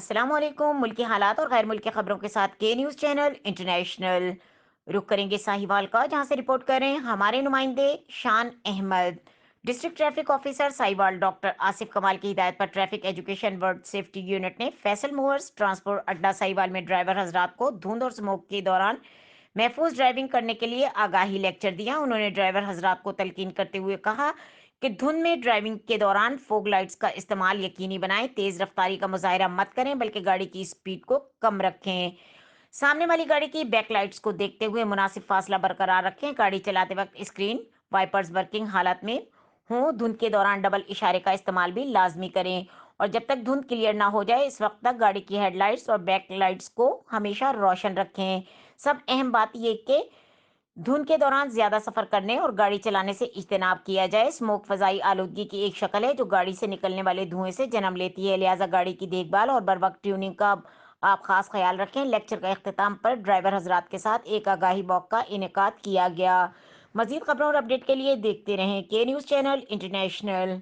السلام علیکم۔ ملکی حالات اور غیر ملکی خبروں کے ساتھ کے نیوز چینل انٹرنیشنل رخ کریں گے ساہیوال کا، جہاں سے رپورٹ کر رہے ہیں ہمارے نمائندے Shan Ahmad. District traffic officer Sahiwal doctor Asif Kamal کی ہدایت پر traffic education road safety unit نے فیصل موورز ٹرانسپورٹ اڈا ساہیوال میں ڈرائیور حضرات کو دھند اور اسموک کے دوران محفوظ ڈرائیونگ کرنے کے لیے آگاہی لیکچر دیا۔ انہوں نے ڈرائیور حضرات کو تلقین کرتے ہوئے کہا کہ دھند میں ڈرائیونگ کے دوران فوگ لائٹس کا استعمال یقینی بنائیں، تیز رفتاری کا مظاہرہ مت کریں بلکہ گاڑی کی سپیڈ کو کم رکھیں، سامنے والی گاڑی کی بیک لائٹس کو دیکھتے ہوئے مناسب فاصلہ برقرار رکھیں، گاڑی چلاتے وقت اسکرین وائپرز ورکنگ حالت میں ہوں، دھند کے دوران ڈبل اشارے کا استعمال بھی لازمی کریں اور جب تک دھند کلیئر نہ ہو جائے اس وقت تک گاڑی کی ہیڈ لائٹس اور بیک لائٹس کو ہمیشہ روشن رکھیں۔ سب اہم بات یہ کہ دھند کے دوران زیادہ سفر کرنے اور گاڑی چلانے سے اجتناب کیا جائے۔ اسموک فضائی آلودگی کی ایک شکل ہے جو گاڑی سے نکلنے والے دھوئیں سے جنم لیتی ہے، لہٰذا گاڑی کی دیکھ بھال اور بر وقت ٹیوننگ کا آپ خاص خیال رکھیں۔ لیکچر کا اختتام پر ڈرائیور حضرات کے ساتھ ایک آگاہی واک کا انعقاد کیا گیا۔ مزید خبروں اور اپڈیٹ کے لیے دیکھتے رہیں کے نیوز چینل انٹرنیشنل۔